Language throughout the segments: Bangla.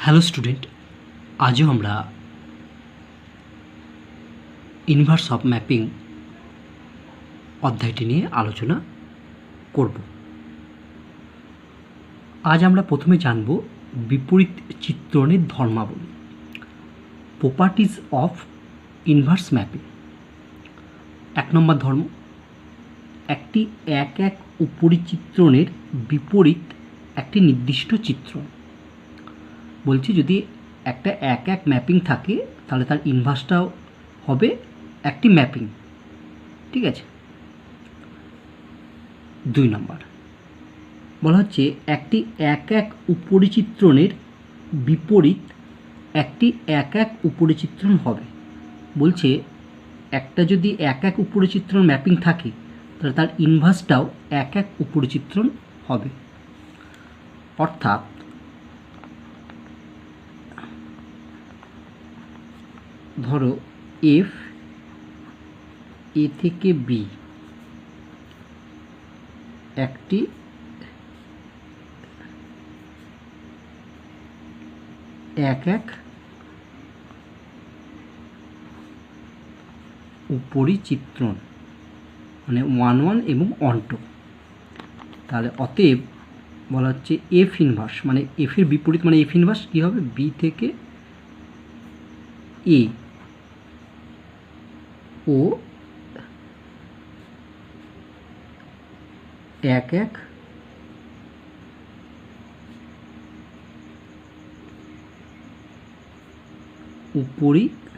হ্যালো স্টুডেন্ট, আজও আমরা ইনভার্স অফ ম্যাপিং অধ্যায়টি নিয়ে আলোচনা করব। আজ আমরা প্রথমে জানব বিপরীত চিত্রণের ধর্মাবলী, প্রপার্টিজ অফ ইনভার্স ম্যাপিং। 1 নম্বর ধর্ম, একটি এক এক উপরিচিত্রণের বিপরীত একটি নির্দিষ্ট চিত্রণ। বলছি যদি একটা এক এক ম্যাপিং থাকে তাহলে তার ইনভার্সটাও হবে একটি ম্যাপিং, ঠিক আছে। 2 নম্বর বলা হচ্ছে একটি এক এক উপরিচিত্রণের বিপরীত একটি এক এক উপরিচিত্রণ হবে। বলছে একটা যদি এক এক উপরিচিত্রণ ম্যাপিং থাকে তাহলে তার ইনভার্সটাও এক এক উপরিচিত্রণ হবে। অর্থাৎ ধরো এফ এ থেকে বি একটি এক এক উপরিচিত্রণ, মানে 1 1 এবং 1 2। তাহলে অতএব বলা হচ্ছে এফ ইনভার্স মানে এফ এর বিপরীত, মানে এফ ইনভার্স কী হবে, বি থেকে এ ও এক এক উপরিচিত্রণ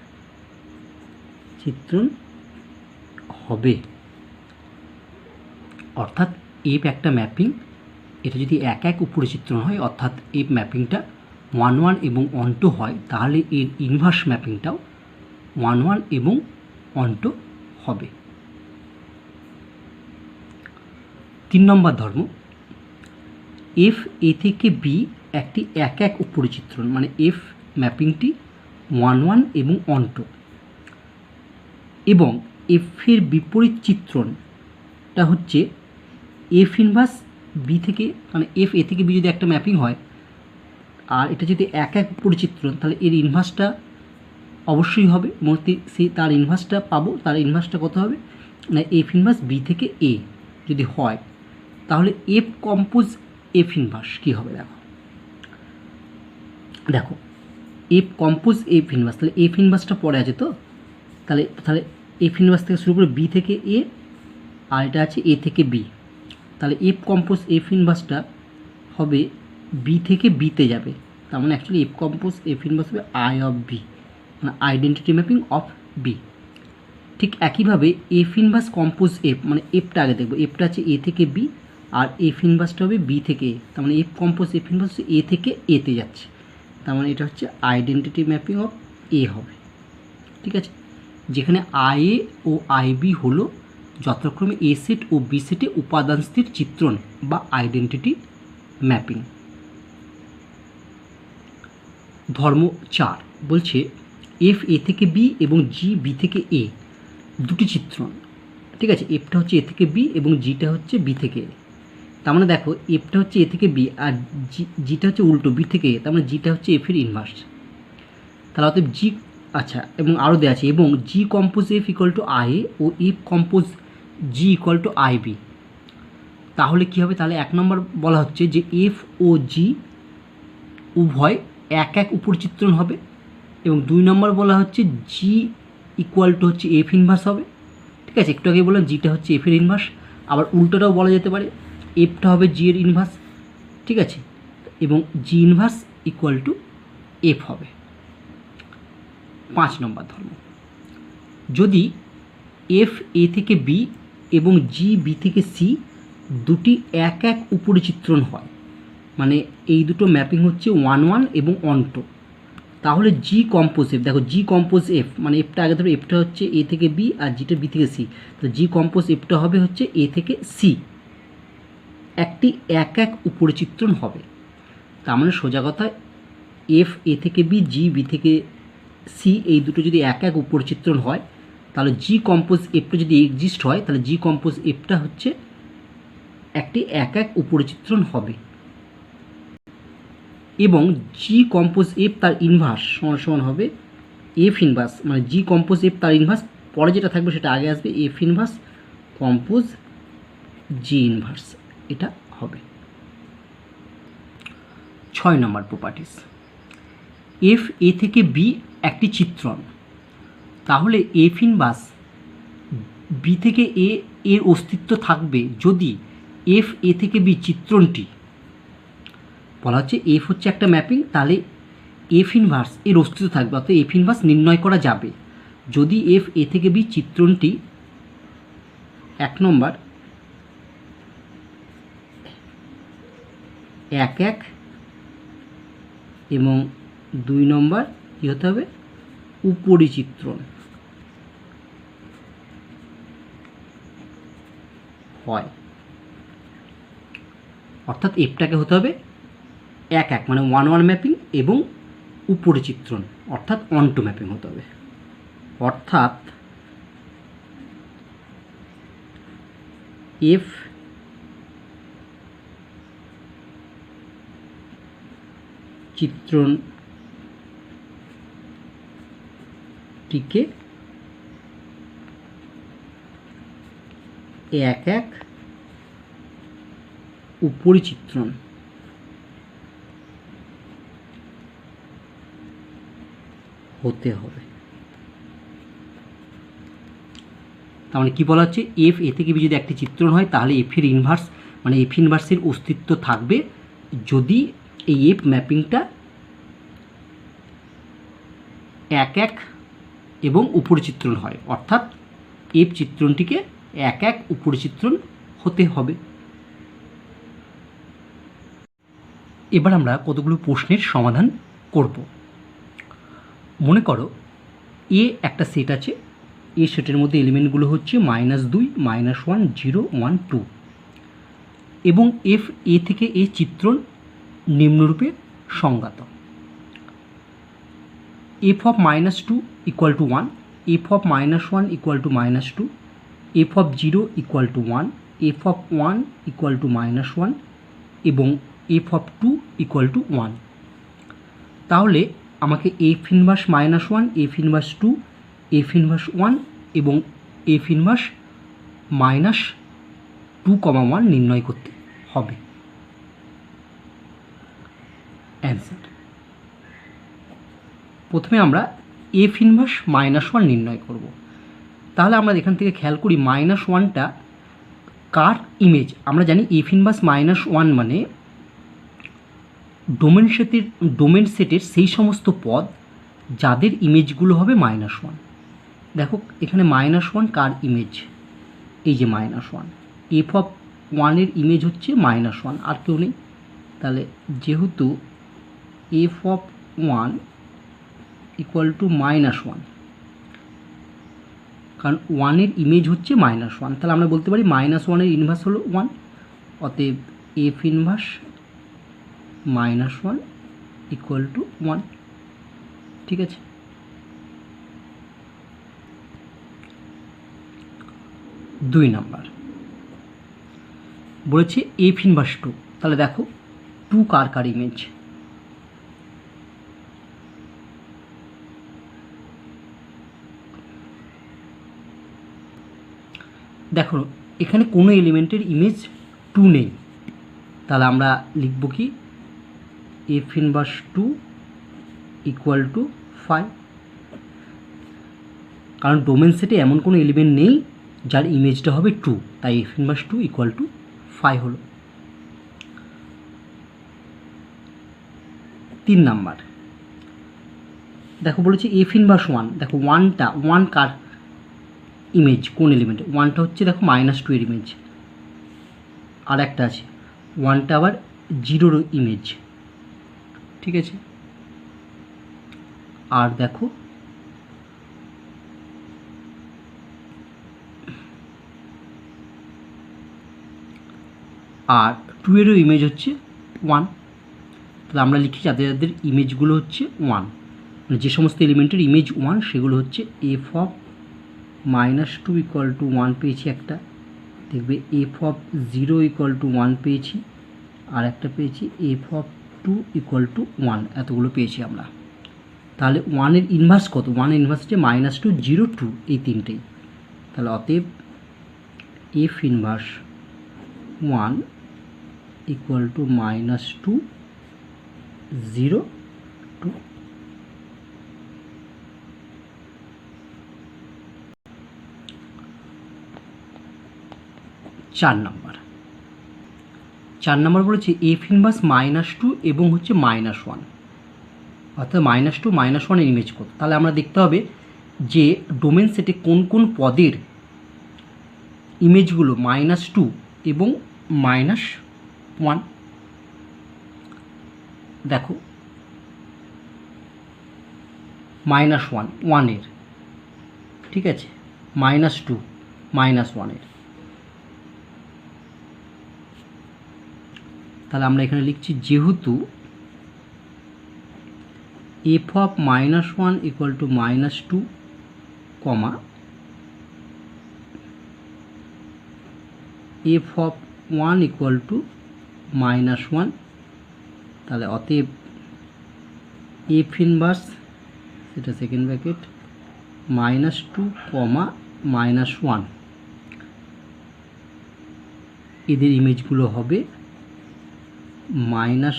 হবে। অর্থাৎ এফ একটা ম্যাপিং, এটা যদি এক এক উপরিচিত্রণ হয় অর্থাৎ এফ ম্যাপিংটা 1 1 এবং 1 2 হয়, তাহলে এর ইনভার্স ম্যাপিংটাও 1 1 এবং 1 2 হবে। 3 নম্বর ধর্ম, এফ এ থেকে বি একটি এক এক উপরিচিত্রণ, মানে এফ ম্যাপিংটি 1 1 এবং 1 2 এবং এফের বিপরীত চিত্রণটা হচ্ছে এফ ইনভার্স বি থেকে, মানে এফ এ থেকে বি যদি একটা ম্যাপিং হয় আর এটা যদি এক এক উপরিচিত্রণ, তাহলে এর ইনভার্সটা অবশ্যই হবে, সে তার ইনভার্সটা পাবো। তার ইনভার্সটা কত হবে না, এফ ইনভার্স বি থেকে এ যদি হয় তাহলে এফ কম্পোজ এফ ইনভার্স কী হবে, দেখো এফ কম্পোজ এফ ইনভার্স, তাহলে এফ ইনভার্সটা পরে আছে তো, তাহলে এফ ইনভার্স থেকে শুরু করে বি থেকে এ আর এটা আছে এ থেকে বি, তাহলে এফ কম্পোজ এফ ইনভার্সটা হবে বি থেকে বিতে যাবে। তার মানে actually F compose F inverse হবে আই অফ বি, মানে আইডেন্টিটি ম্যাপিং অফ বি। ঠিক একইভাবে এফ ইনভার্স কম্পোজ এফ, মানে এফটা আগে দেখবো, এফটা আছে এ থেকে বি আর এফ ইনভার্সটা হবে বি থেকে এ, তার মানে এফ কম্পোজ এফ ইনভার্স এ থেকে এতে যাচ্ছে, তার মানে এটা হচ্ছে আইডেন্টিটি ম্যাপিং অফ এ হবে, ঠিক আছে। যেখানে আই এ ও আই বি হলো যথাক্রমে এ সেট ও বি সেটে উপাদান স্থির চিত্রণ বা আইডেন্টিটি ম্যাপিং। ধর্ম 4 বলছে এফ এ থেকে বি এবং জি বি থেকে এ দুটি চিত্রণ, ঠিক আছে। এফটা হচ্ছে এ থেকে বি এবং জিটা হচ্ছে বি থেকে এ, তার মানে দেখো এফটা হচ্ছে এ থেকে বি আর জিটা হচ্ছে উল্টো বি থেকে এ, তার মানে জিটা হচ্ছে এফের ইনভার্স। তাহলে অতএব জি, আচ্ছা, এবং আরও দেওয়া আছে এবং G compose F equal to I A ও F compose G equal to I B. তাহলে কী হবে, তাহলে 1 নম্বর বলা হচ্ছে যে এফ ও জি উভয় এক এক উপরিচিত্রণ হবে এবং 2 নম্বর বলা হচ্ছে জি ইকুয়াল টু হচ্ছে এফ ইনভার্স হবে, ঠিক আছে। একটু আগে বললাম জিটা হচ্ছে এফের ইনভার্স, আবার উল্টোটাও বলা যেতে পারে, এফটা হবে জি এর ইনভার্স, ঠিক আছে, এবং জি ইনভার্স ইকুয়াল টু এফ হবে। 5 নম্বর ধর্ম, যদি এফ এ থেকে বি এবং জি বি থেকে সি দুটি এক এক উপরিচিত্রণ হয়, মানে এই দুটো ম্যাপিং হচ্ছে 1 1 এবং 1 2, তাহলে জি কম্পোজ এফ, দেখো জি কম্পোজ এফ মানে এফটা আগে ধরো, এফটা হচ্ছে এ থেকে বি আর জিটা বি থেকে সি, তো জি কম্পোজ এফটা হবে হচ্ছে এ থেকে সি, একটি এক এক উপরিচিত্রণ হবে। তার মানে সোজা কথা এফ এ থেকে বি জি বি থেকে সি এই দুটো যদি এক এক উপরিচিত্রণ হয় তাহলে জি কম্পোজ এফটা যদি এক্সিস্ট হয় তাহলে জি কম্পোজ এফটা হচ্ছে একটি এক এক উপরিচিত্রণ হবে। এবং জি কম্পোজ এফ তার ইনভার্স সমান সমান হবে এফ ইনভার্স, মানে জি কম্পোজ এফ তার ইনভার্স, পরে যেটা থাকবে সেটা আগে আসবে, এফ ইনভার্স কম্পোজ জি ইনভার্স, এটা হবে। 6 নম্বর প্রপার্টিস, এফ এ থেকে বি একটি চিত্রণ, তাহলে এফ ইনভার্স বি থেকে এ এর অস্তিত্ব থাকবে যদি এফ এ থেকে বি চিত্রণটি, বলা হচ্ছে এফ হচ্ছে একটা ম্যাপিং, তাহলে এফ ইনভার্স এর অস্তিত্ব থাকবে, অর্থাৎ এফ ইনভার্স নির্ণয় করা যাবে যদি এফ এ থেকে বি চিত্রণটি 1 নম্বর 1 এবং 2 নম্বর কী হতে হবে, উপরিচিত্রণ হয়, অর্থাৎ এফটাকে হতে হবে 1 মানে 1 ম্যাপিং এবং উপরিচিত্রণ অর্থাৎ অন টু ম্যাপিং হতে হবে, অর্থাৎ এফ চিত্রণটিকে 1 উপরিচিত্রণ হতে হবে। তার মানে কী বলা হচ্ছে, এফ এ থেকে বি যদি একটি চিত্রণ হয় তাহলে এফের ইনভার্স মানে এফ ইনভার্সের অস্তিত্ব থাকবে যদি এই এফ ম্যাপিংটা 1 এবং উপরিচিত্রণ হয়, অর্থাৎ এফ চিত্রণটিকে 1 উপরিচিত্রণ হতে হবে। এবার আমরা কতগুলো প্রশ্নের সমাধান করব। মনে করো এ একটা সেট আছে, এই সেটের মধ্যে এলিমেন্টগুলো হচ্ছে -2, -1, 0, 1, 2 এবং এফ এ থেকে এ চিত্রণ নিম্নরূপে সংজ্ঞাত। F of -2 equal to 1, F of -1 equal to -2, F of 0 equal to 1, F of 1 equal to -1 এবং এফ অফ 2 ইকুয়াল টু 1। তাহলে আমাকে F inverse -1, F inverse 2, F inverse 1 এবং এফ ইনভার্স -2, 1 নির্ণয় করতে হবে। অ্যান্সার, প্রথমে আমরা এফ ইনভার্স -1 নির্ণয় করব। তাহলে আমরা এখান থেকে খেয়াল করি -1টা কার ইমেজ, আমরা জানি এফ ইনভার্স -1 মানে ডোমেন সেটের সেই সমস্ত পদ যাদের ইমেজগুলো হবে -1। দেখো এখানে -1 কার ইমেজ, এই যে -1, এফ অফ 1 এর ইমেজ হচ্ছে -1, আর কেউ নেই। তাহলে যেহেতু এফ অফ 1 ইকুয়াল টু -1, কারণ 1 এর ইমেজ হচ্ছে -1, তাহলে আমরা বলতে পারি -1 এর ইনভার্স হলো 1, অতএব এফ ইনভার্স -1 ইকুয়াল টু 1। ঠিক আছে, দুই নাম্বার বলেছে এফ ইনভার্স 2, তাহলে দেখো 2 কার ইমেজ, দেখো এখানে কোনো এলিমেন্টের ইমেজ 2 নেই, তাহলে আমরা লিখব কি এফ ইনভার্স 2 ইকুয়াল টু 5, কারণ ডোমেন সেটে এমন কোনো এলিমেন্ট নেই যার ইমেজটা হবে 2, তাই এফ ইনভার্স 2 ইকুয়াল টু 5 হলো। 3 নাম্বার দেখো বলেছে এফ ইনভার্স 1, দেখো 1 কার ইমেজ, কোন এলিমেন্ট, 1টা হচ্ছে দেখো -2 এর ইমেজ, আর একটা আছে 1টা আবার 0 ইমেজ। ঠিক আছে, আর দেখো আর 2 এরও ইমেজ হচ্ছে 1, তাহলে আমরা লিখি যাদের যাদের ইমেজগুলো হচ্ছে 1, মানে যে সমস্ত এলিমেন্টের ইমেজ 1 সেগুলো হচ্ছে এফ অফ -2 ইকুয়াল টু 1 পেয়েছি একটা, দেখবে এফ অফ 0 ইকুয়াল টু 1 পেয়েছি, আর একটা পেয়েছি এফ অফ -2 = 1 এতগুলো পেয়েছি আমরা। তাহলে 1-এর ইনভার্স কত? 1-এর ইনভার্স হচ্ছে -2, 0, 2 এই তিনটেই। তাহলে অতএব এফ ইনভার্স 1 = -2, 0, 2। চার নাম্বার বলেছে এফ ইনভার্স -2 এবং হচ্ছে -1, অর্থাৎ -2, -1 এর ইমেজ কত? তাহলে আমরা দেখতে হবে যে ডোমেন সেটে কোন কোন পদের ইমেজগুলো -2 এবং -1। দেখো -1 1-এর, ঠিক আছে, -2 -1-এর। তাহলে আমরা এখানে লিখছি যেহেতু f of -1 = -2, f of 1 = -1, তাহলে অতএব f ইনভার্স, সেটা সেকেন্ড ব্র্যাকেট, -2, -1 এদের ইমেজগুলো হবে -1,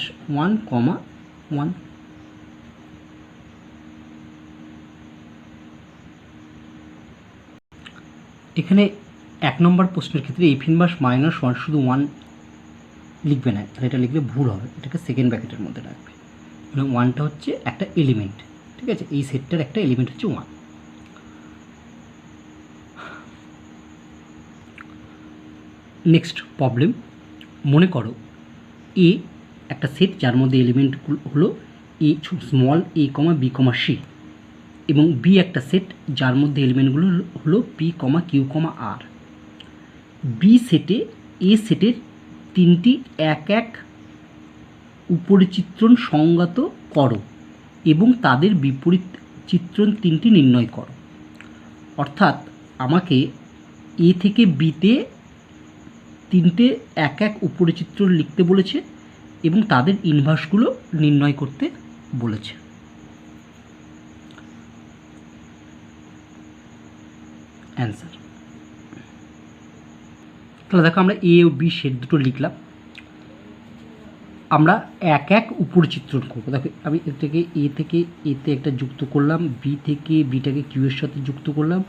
1। এখানে 1 নম্বর প্রশ্নের ক্ষেত্রে এফ ইনভার্স -1 শুধু 1 লিখবে না, তাহলে এটা লিখলে ভুল হবে, এটাকে সেকেন্ড ব্র্যাকেটের মধ্যে রাখবে। মানে 1টা হচ্ছে একটা এলিমেন্ট, ঠিক আছে, এই সেটটার একটা এলিমেন্ট হচ্ছে 1। নেক্সট প্রবলেম, মনে করো এ একটা সেট যার মধ্যে এলিমেন্টগুলো হলো a small a, b, c, এবং বি একটা সেট যার মধ্যে এলিমেন্টগুলো হলো p, q, r। বি সেটে এ সেটের তিনটি এক এক উপরিচিত্রণ সংজ্ঞাত করো এবং তাদের বিপরীত চিত্রণ তিনটি নির্ণয় করো। অর্থাৎ আমাকে এ থেকে বিতে তিনটে এক এক উপরিচিত্রণ লিখতে বলেছে এবং তাদের ইনভার্সগুলো নির্ণয় করতে বলেছে। অ্যান্সার, তাহলে দেখো আমরা এ ও বি সেট দুটো লিখলাম, আমরা এক এক উপরিচিত্রণ করবো। দেখো আমি এ থেকে এতে একটা যুক্ত করলাম, বি থেকে বিটাকে কিউ এর সাথে যুক্ত করলাম,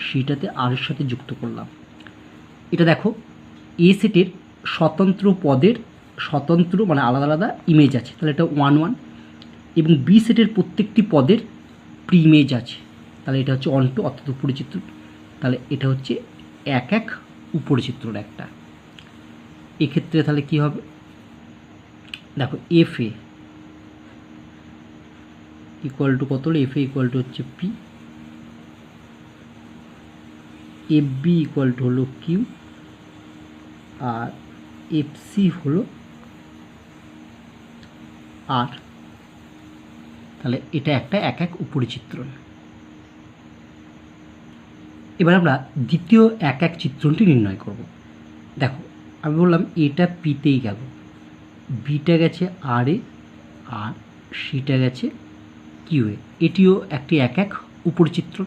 সিটাতে আর এর সাথে যুক্ত করলাম। এটা দেখো এ সেটের স্বতন্ত্র পদের স্বতন্ত্র মানে আলাদা আলাদা ইমেজ আছে, তাহলে এটা 1, 1, এবং বি সেটের প্রত্যেকটি পদের প্রি ইমেজ আছে, তাহলে এটা হচ্ছে 1, 2 অর্থাৎ উপরিচিত্র। তাহলে এটা হচ্ছে এক এক উপরিচিত্রর একটা। এক্ষেত্রে তাহলে কি হবে? দেখো এফ এ ইকুয়াল টু কত হলো? এফ এ ইকুয়াল টু হচ্ছে P, F B equal to হলো কিউ, আর এফ সি হলো আর। তাহলে এটা একটা এক এক উপরিচিত্রণ। এবার আমরা দ্বিতীয় এক এক চিত্রণটি নির্ণয় করব। দেখো আমি বললাম এটা পিতেই গেল, বিটা গেছে আর এ, আর সিটা গেছে কিউ এ, এটিও একটি এক এক উপরিচিত্রণ।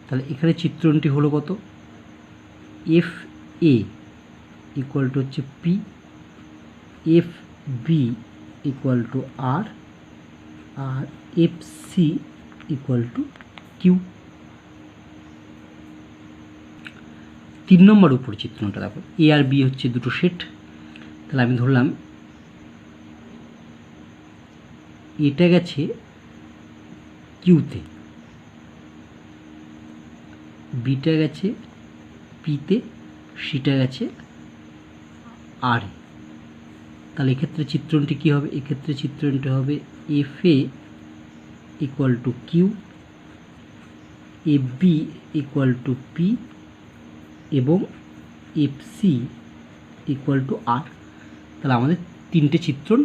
তাহলে এখানে চিত্রণটি হলো কত? এফ এ ইকুয়াল টু হচ্ছে P, F B equal to R, আর F C equal to Q. 3 নম্বর উপরিচিত্রণটা দেখো, এ আর বি হচ্ছে দুটো সেট, তাহলে আমি ধরলাম এটা গেছে কিউতে, বিটা গেছে পিতে, সিটা গেছে আর। তাহলে এক্ষেত্রে চিত্রণটি কী হবে? এক্ষেত্রে চিত্রণটি হবে F A equal to Q, F B equal to P, এবং F C equal to R. তাহলে আমাদের তিনটে চিত্রণ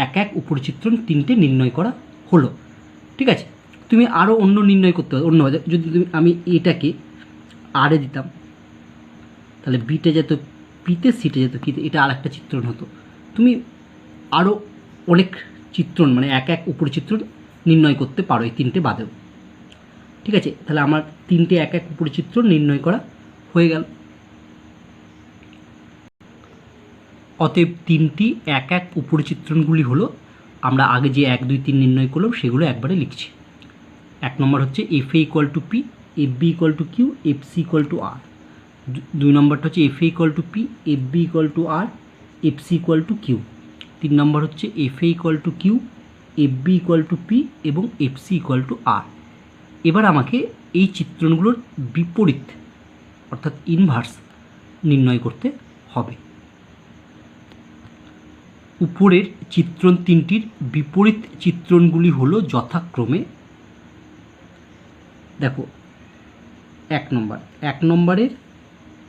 এক এক উপরিচিত্রণ তিনটে নির্ণয় করা হলো। ঠিক আছে, তুমি আরও অন্য নির্ণয় করতে পারো। অন্যভাবে যদি আমি এটাকে আরে দিতাম, তাহলে বিটা যেত পিতে, সিটা যেত কিতে, এটা আর একটা চিত্রণ হতো। তুমি আরও অনেক চিত্রণ মানে এক এক উপচিত্রণ নির্ণয় করতে পারো এই তিনটে বাদেও। ঠিক আছে, তাহলে আমার তিনটে এক এক উপচিত্রণ নির্ণয় করা হয়ে গেল। অতএব তিনটি এক এক উপচিত্রণগুলি হলো, আমরা আগে যে 1 2 3 নির্ণয় করলাম সেগুলো একবারে লিখছি। 1 নম্বর হচ্ছে F A equal to P, F B equal to Q, F C equal to R. 2 নম্বরটা হচ্ছে F A equal to P, F B equal to R, F C equal to Q. 3 নম্বর হচ্ছে F A equal to Q, F B equal to P এবং F C equal to R. এবার আমাকে এই চিত্রণগুলোর বিপরীত অর্থাৎ ইনভার্স নির্ণয় করতে হবে। উপরের চিত্রণ তিনটির বিপরীত চিত্রণগুলি হলো যথাক্রমে, দেখো 1 নম্বরের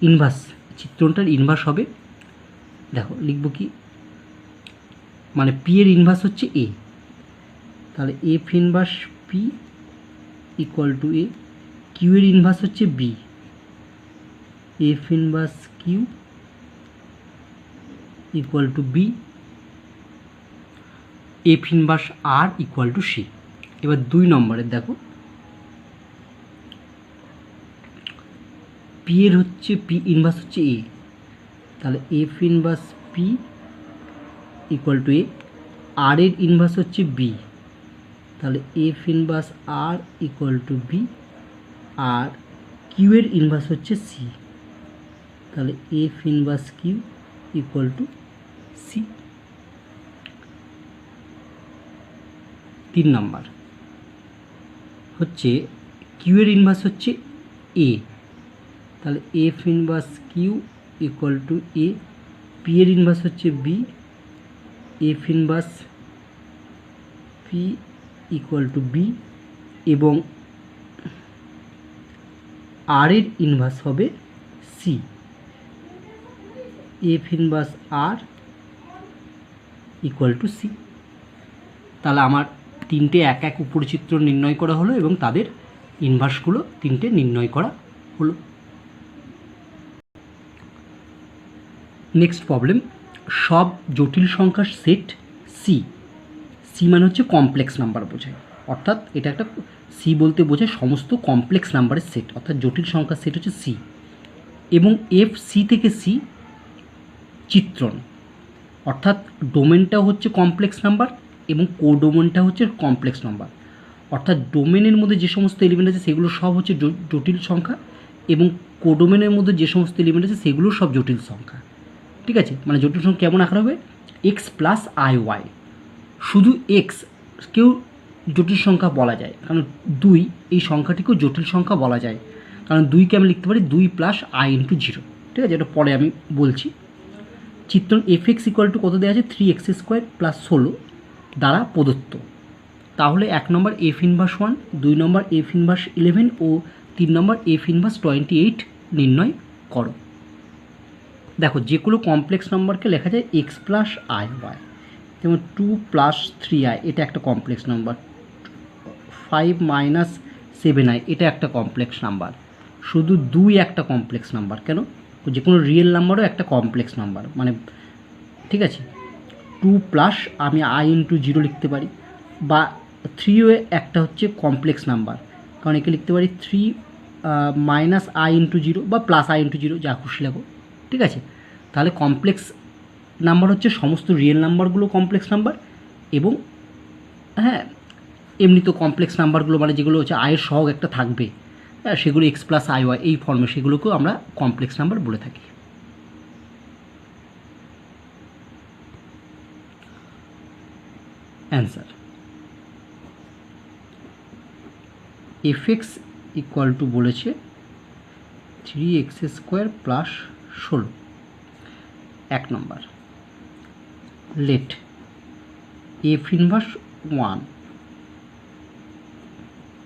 ইনভার্স, চিত্রণটার ইনভার্স হবে, দেখো লিখব কি, মানে পি এর ইনভার্স হচ্ছে এ, তাহলে F inverse P equal to A. Q এর ইনভার্স হচ্ছে B, F inverse Q equal to B, F inverse R equal to C. এবার 2 নম্বরের দেখো, পি এর হচ্ছে পি ইনভার্স হচ্ছে এ, তাহলে F inverse P equal to A. R এর ইনভার্স হচ্ছে বি, তাহলে F inverse R equal to B. আর কিউ এর ইনভার্স হচ্ছে সি, তাহলে F inverse Q equal to C. 3 নম্বর হচ্ছে কিউ এর ইনভার্স হচ্ছে এ, তাহলে F inverse Q equal to A. P এর ইনভার্স হচ্ছে B, F inverse P equal to B এবং আর এর ইনভার্স হবে C, F inverse R equal to C. তাহলে আমার তিনটে এক এক উপচিত্র নির্ণয় করা হলো এবং তাদের ইনভার্সগুলো তিনটে নির্ণয় করা হলো। নেক্সট প্রবলেম, সব জটিল সংখ্যার সেট সি, সি মানে হচ্ছে কমপ্লেক্স নাম্বার বোঝায়, অর্থাৎ এটা একটা সি বলতে বোঝায় সমস্ত কমপ্লেক্স নাম্বারের সেট, অর্থাৎ জটিল সংখ্যার সেট হচ্ছে সি। এবং এফ সি থেকে সি চিত্রণ, অর্থাৎ ডোমেনটাও হচ্ছে কমপ্লেক্স নাম্বার এবং কোডোমেনটা হচ্ছে কমপ্লেক্স নাম্বার, অর্থাৎ ডোমেনের মধ্যে যে সমস্ত এলিমেন্ট আছে সেগুলো সব হচ্ছে জটিল সংখ্যা এবং কোডোমেনের মধ্যে যে সমস্ত এলিমেন্ট আছে সেগুলো সব জটিল সংখ্যা। ঠিক আছে, মানে জটিল সংখ্যা কেমন আকার হবে, এক্স প্লাস আই ওয়াই। শুধু এক্সকেও জটিল সংখ্যা বলা যায়, কারণ 2 এই সংখ্যাটিকেও জটিল সংখ্যা বলা যায়, কারণ 2কে আমি লিখতে পারি 2 প্লাস আই ইন্টু 0। ঠিক আছে, এটা পরে আমি বলছি। চিত্রণ এফ এক্স ইকুয়াল টু কত দেওয়া আছে, 3x² প্লাস 16 দ্বারা প্রদত্ত। তাহলে 1 নম্বর এফ ইনভার্স 1, 2 নম্বর এফ ইনভার্স 11 ও 3 নম্বর এফ ইনভার্স 28 নির্ণয় করো। দেখো যে কোনো কমপ্লেক্স নাম্বারকে লেখা যায় এক্স প্লাস আই ওয়াই, যেমন 2 প্লাস 3i এটা একটা কমপ্লেক্স নাম্বার, 5 মাইনাস 7i এটা একটা কমপ্লেক্স নাম্বার। শুধু 2 একটা কমপ্লেক্স নাম্বার কেন, যে কোনো রিয়েল নাম্বারও একটা কমপ্লেক্স নাম্বার, মানে ঠিক আছে। 2 প্লাস আমি আই ইন্টু 0 লিখতে পারি, বা 3ও একটা হচ্ছে কমপ্লেক্স নাম্বার, কারণ একে লিখতে পারি 3 মাইনাস আই ইন্টু 0 বা প্লাস আই ইন্টু 0, যা খুশি লাগো। ঠিক আছে, তাহলে কমপ্লেক্স নাম্বার হচ্ছে সমস্ত রিয়েল নাম্বারগুলো কমপ্লেক্স নাম্বার, এবং হ্যাঁ এমনি তো কমপ্লেক্স নাম্বারগুলো মানে যেগুলো হচ্ছে আয়ের সহগ একটা থাকবে, হ্যাঁ সেগুলো এক্স প্লাস আই ওয়াই এই ফর্মে, সেগুলোকেও আমরা কমপ্লেক্স নাম্বার বলে থাকি। Answer F X equal to বলেছে 3x² প্লাস 16। 1 নম্বর, let F inverse 1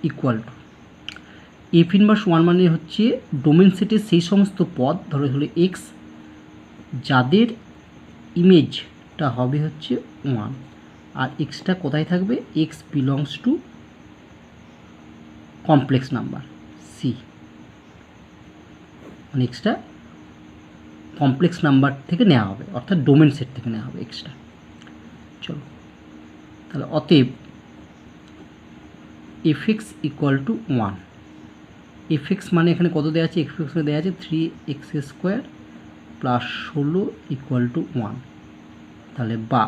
equal to, F inverse 1 মানে হচ্ছে ডোমেন সেটের সেই সমস্ত পদ, ধরো হলো এক্স, যাদের ইমেজটা হবে হচ্ছে 1, আর এক্সটা কোথায় থাকবে, X belongs to complex number C, মানে এক্সটা কমপ্লেক্স নাম্বার থেকে নেওয়া হবে, অর্থাৎ ডোমেন সেট থেকে নেওয়া হবে এক্সটা। চলো তাহলে অতএব F X equal to 1। F x মানে এখানে কত দেওয়া আছে, এফ এক্স দেওয়া আছে 3x² প্লাস 16 ইকুয়াল টু 1। তাহলে বা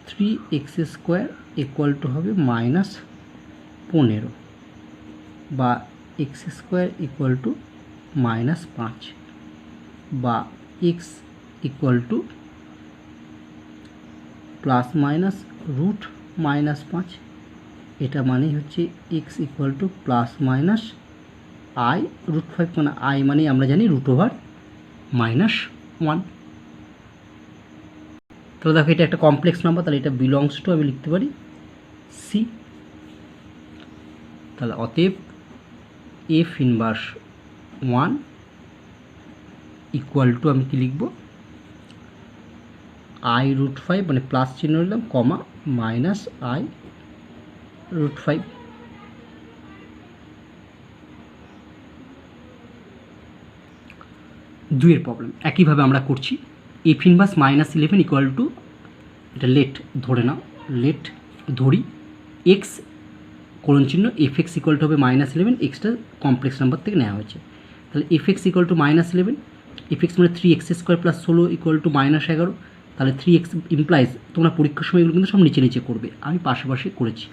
3x² ইকুয়াল টু হবে -15 বা x² ইকুয়াল টু -5 বা x ইকুয়াল টু ±√-5। এটা মানে হচ্ছে x ইকুয়াল টু ±i√5, মানে i মানে আমরা জানি √/-1। তাহলে দেখো এটা একটা কমপ্লেক্স নাম্বার, তাহলে এটা বিলংস টু আমি লিখতে পারি সি। তাহলে অতএব এফ ইনভার্স 1 ইকুয়াল টু আমি কি লিখব, i√5 মানে প্লাস চিহ্ন নিলাম, কমা -i√5। দুইয়ের প্রবলেম একইভাবে আমরা করছি। এফ ইনভার্স -11 ইকুয়াল টু, এটা লেট ধরে নাও, লেট ধরি এক্স কোলন চিহ্ন এফ এক্স ইকুয়াল টু হবে -11, এক্সটা কমপ্লেক্স নাম্বার থেকে নেওয়া হয়েছে। তাহলে F X equal two -11, F x মানে 3x² প্লাস 16 ইকুয়াল টু -11। তাহলে 3x ইমপ্লাইজ, তোমরা পরীক্ষার সময় এগুলো কিন্তু সব নিচে নিচে করবে, আমি পাশাপাশি করেছি।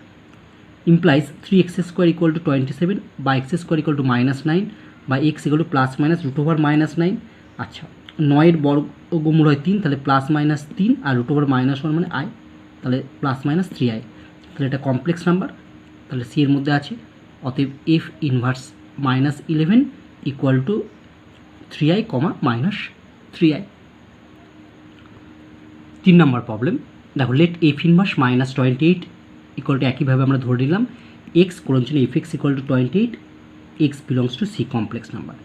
ইমপ্লাইজ 3x² ইকুয়াল টু 27 বা x² ইকুয়াল টু -9 বা x ইকুয়াল টু ±√/-9। আচ্ছা, 9-এর বর্গমূল হয় 3, তাহলে +-3 আর √/-1 মানে i, তাহলে +-3i। তাহলে এটা কমপ্লেক্স নাম্বার, তাহলে সি এর মধ্যে আছে। অতএব F inverse -11 equal to 3i, -3i। 3 নম্বর প্রবলেম দেখো, let F inverse -28 equal to, একইভাবে আমরা ধরে নিলাম এক্স কোলন চিহ্ন F X equal to 28, X belongs to C complex number.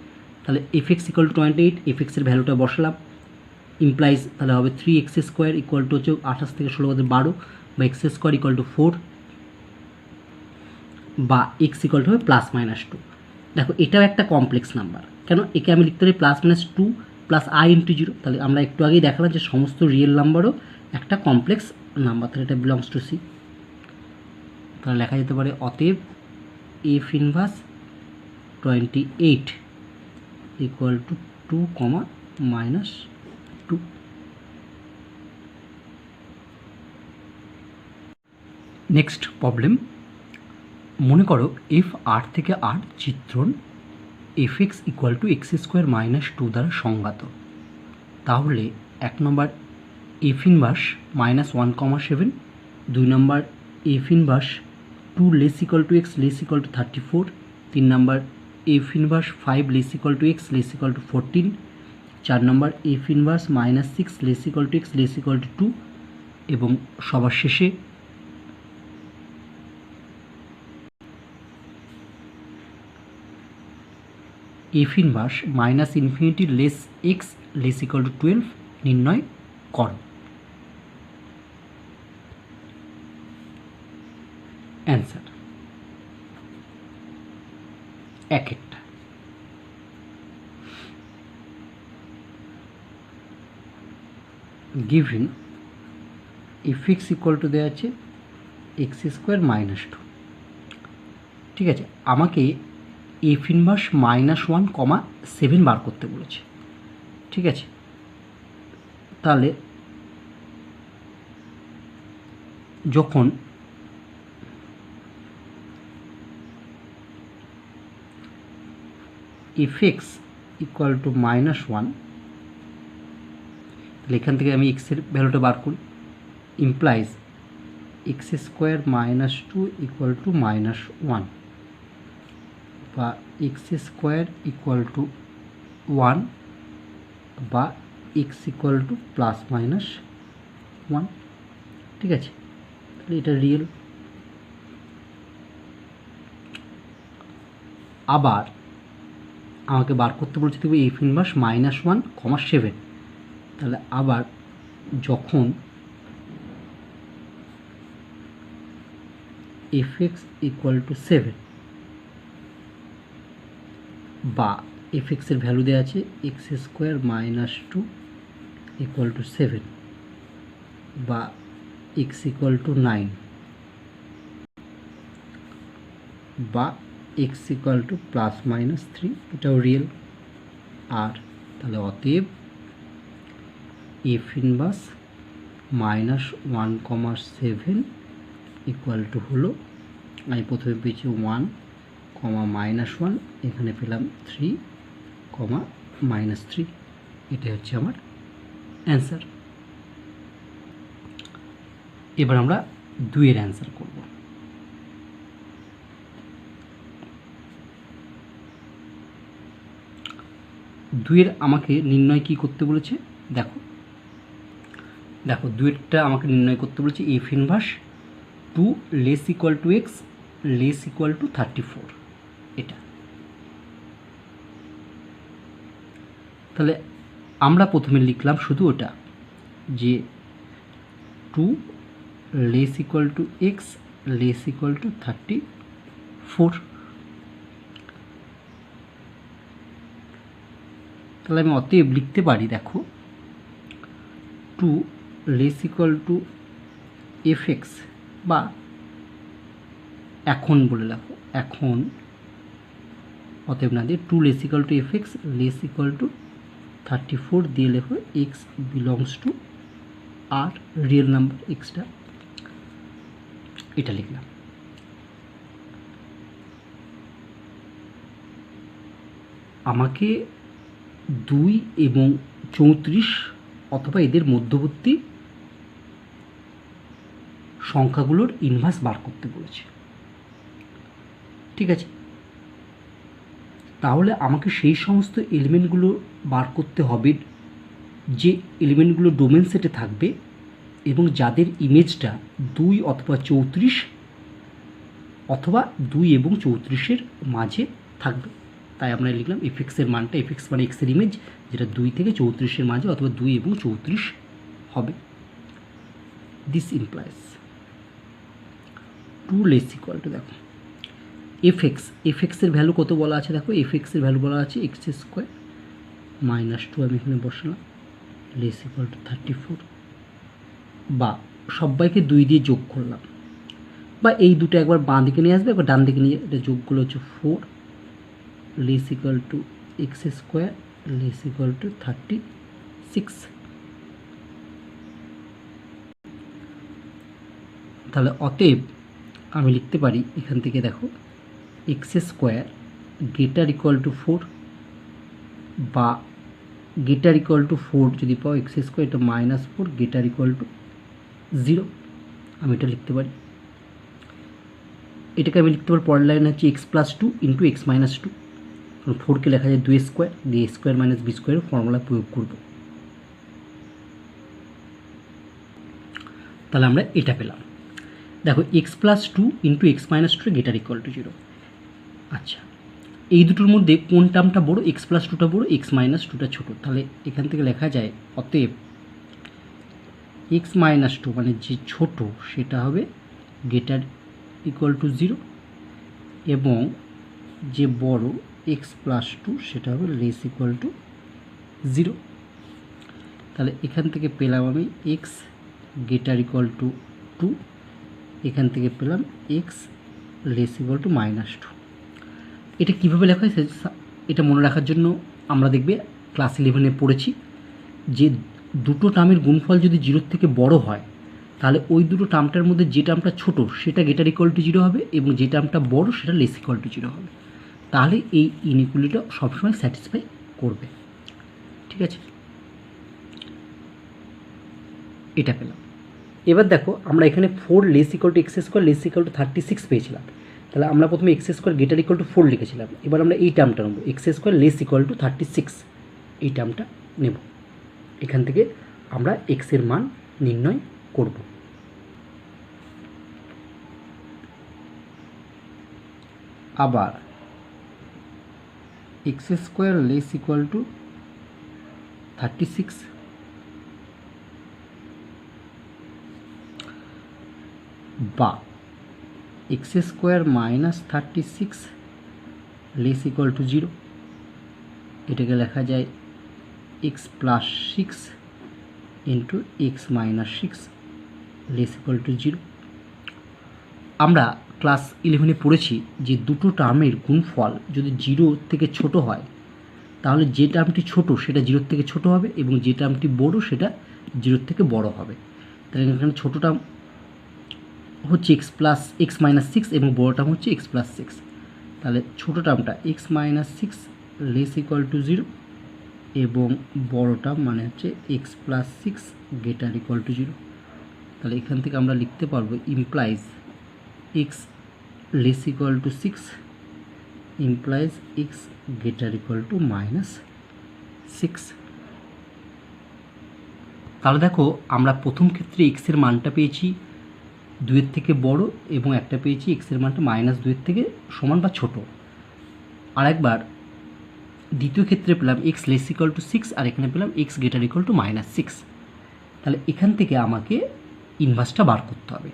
তাহলে F X equal to 28, F এক্সের ভ্যালুটা বসালাম, ইমপ্লাইজ তাহলে হবে 3x² ইকুয়াল টু হচ্ছে 28 থেকে 16 বাদে 12 বা x² ইকুয়াল টু 4 বা x ইকুয়াল টু হবে +-2। দেখো এটাও একটা কমপ্লেক্স নাম্বার, কেন একে আমি লিখতে পারি +-2 প্লাস i ইন্টু 0। তাহলে আমরা একটু আগেই দেখালাম যে সমস্ত রিয়েল নাম্বারও একটা কমপ্লেক্স নাম্বার, তাহলে এটা বিলংস টু সি। তাহলে লেখা যেতে পারে অতএব F inverse 28 equal to 2, -2। Next problem, মনে করো এফ আর থেকে আর চিত্রণ F X equal to x² -2 দ্বারা সংজ্ঞাত। তাহলে 1 নম্বর এফ ইনভার্স -1,7, 2 নম্বর F inverse 2 less equal to x less equal to 34, 3 নম্বর F inverse 5 less equal to x less equal to 14, 4 নম্বর F inverse -6 less equal to x less equal to 2, এবং সবার শেষে F inverse -∞ less x less equal two 12 নির্ণয় করো। অ্যান্সার এক একটা। Given F X equal two দেওয়া আছে x² -2, ঠিক আছে। আমাকে এফ ইনভার্স -1,7 বার করতে বলেছে, ঠিক আছে। তাহলে যখন এফ এক্স ইকুয়াল টু -1, তাহলে এখান থেকে আমি এক্সের ভ্যালুটা বার করি, ইমপ্লাইজ x² -2 ইকুয়াল টু -1 বা x² ইকুয়াল টু 1 বা x ইকুয়াল টু +-1, ঠিক আছে। তাহলে এটা রিয়েল। আবার আমাকে বার করতে বলছে দেখবে এফ ইনভার্স -1,7, তাহলে আবার যখন এফ এক্স ইকুয়াল টু 7 বা এফ এক্সের ভ্যালু দেওয়া আছে x² -2 ইকুয়াল টু 7 বা এক্স ইকুয়াল টু 9 বা এক্স ইকুয়াল টু +-3, এটাও রিয়েল। আর তাহলে অতএব এফ ইনভার্স -1,7 ইকুয়াল টু হলো, আমি প্রথমে পেয়েছি 1, -1, এখানে পেলাম 3, -3। এটাই হচ্ছে আমার অ্যান্সার। এবার আমরা 2-এর অ্যান্সার করব। দুইয়ের আমাকে নির্ণয় কি করতে বলেছে, দেখো 2-এরটা আমাকে নির্ণয় করতে বলেছে F inverse 2 less equal to X less equal to 34। এটা তাহলে আমরা প্রথমে লিখলাম শুধু ওটা, যে 2 less equal to X less equal to 34। তাহলে আমি অতএব লিখতে পারি, দেখো 2 less equal to F X, বা এখন বলে রাখো, এখন অতএব না দিয়ে 2 less equal to F X less equal to 34 দিয়ে লেখো X belongs to R real number এক্সটা, এটা লিখলাম। আমাকে 2 এবং 34 অথবা এদের মধ্যবর্তী সংখ্যাগুলোর ইনভার্স বার করতে বলেছে। ঠিক আছে, তাহলে আমাকে সেই সমস্ত এলিমেন্টগুলো বার করতে হবে যে এলিমেন্টগুলো ডোমেন সেটে থাকবে এবং যাদের ইমেজটা 2 অথবা 34 অথবা 2 এবং 34-এর মাঝে থাকবে। তাই আমরা লিখলাম এফএক্সের মানটা, এফএক্স মানে এক্সের ইমেজ, যেটা 2 থেকে 34-এর মাঝে অথবা 2 এবং 34 হবে। This implies 2 less equal two, দেখো এফএক্সের ভ্যালু কত বলা আছে, দেখো এফএক্সের ভ্যালু বলা আছে এক্স স্কোয়ার -2, আমি এখানে বসালাম, লেস ইকুয়াল টু 34, বা সবাইকে 2 দিয়ে যোগ করলাম, বা এই দুটো একবার বাঁ দিকে নিয়ে আসবে, একবার ডান দিকে নিয়ে, এটা যোগগুলো হচ্ছে 4 less equal to x square less equal two 36। তাহলে অতএব আমি লিখতে পারি এখান থেকে, দেখো x square greater equal to 4, বা গ্রেটার ইকুয়াল টু 4 যদি পাও এক্স স্কোয়ার, এটা -4 গ্রেটার ইকুয়াল টু 0, আমি এটা লিখতে পারি। এটাকে আমি লিখতে পারি, পরের লাইন হচ্ছে x+2 ইন্টু x -2, 4কে লেখা যায় 2 স্কোয়ার, দিয়ে স্কোয়ার মাইনাস বি স্কোয়ারের ফর্মুলা প্রয়োগ করব। তাহলে আমরা এটা পেলাম, দেখো x+2 into x -2 greater equal to 0। আচ্ছা, এই দুটোর মধ্যে কোন টার্মটা বড়, x+2টা বড়, x -2টা ছোট। তাহলে এখান থেকে লেখা যায় অতএব x -2 মানে যে ছোট সেটা হবে গ্রেটার ইকুয়াল টু 0, এবং যে বড় x+2 সেটা হবে লেস ইকুয়াল টু 0। তাহলে এখান থেকে পেলাম আমি x গ্রেটার ইকুয়াল টু 2, এখান থেকে পেলাম x লেস ইকুয়াল টু -2। এটা কীভাবে লেখা হয় এটা মনে রাখার জন্য আমরা দেখবে ক্লাস 11-এ পড়েছি যে দুটো টার্মের গুণফল যদি 0-এর থেকে বড় হয় তাহলে ওই দুটো টার্মটার মধ্যে যে টার্মটা ছোট সেটা গ্রেটার ইকুয়াল টু 0 হবে এবং যে টার্মটা বড় সেটা লেস ইকুয়াল টু 0 হবে। তাহলে এই ইনইকুয়ালিটিটা সবসময় স্যাটিসফাই করবে। ঠিক আছে, এটা পেলাম। এবার দেখো আমরা এখানে 4 less equal to x square less equal two 36 পেয়েছিলাম। তাহলে আমরা প্রথমে x square greater equal to 4 লিখেছিলাম। এবার আমরা এই টার্মটা নেব, x square less equal two 36, এই টার্মটা নেব। এখান থেকে আমরা এক্সের মান নির্ণয় করব। আবার x square less equal two 36, বা x square -36 less equal to 0, এটাকে লেখা যায় x+6 into x -6 less equal to 0। আমরা ক্লাস 11-এ পড়েছি যে দুটো টার্মের গুণফল যদি 0 থেকে ছোট হয় তাহলে যে টার্মটি ছোট সেটা 0 থেকে ছোট হবে এবং যে টার্মটি বড় সেটা 0 থেকে বড় হবে। তাহলে এখানে ছোট টার্ম হচ্ছে এক্স মাইনাস 6 এবং বড় টার্ম হচ্ছে এক্স প্লাস 6। তাহলে ছোটো টার্মটা X minus 6 less equal to 0 এবং বড় টার্ম মানে হচ্ছে X plus 6 greater equal to 0। তাহলে এখান থেকে আমরা লিখতে পারবো implies X less equal to 6 implies X greater equal to minus 6। তাহলে দেখো আমরা প্রথম ক্ষেত্রে এক্সের মানটা পেয়েছি 2-এর থেকে বড় এবং একটা পেয়েছি এক্সের মানটা মাইনাস 2-এর থেকে সমান বা ছোট। আর একবার দ্বিতীয় ক্ষেত্রে পেলাম এক্স লেস ইকুয়াল টু 6 আর এখানে পেলাম x greater equal to minus 6। তাহলে এখান থেকে আমাকে ইনভার্সটা বার করতে হবে।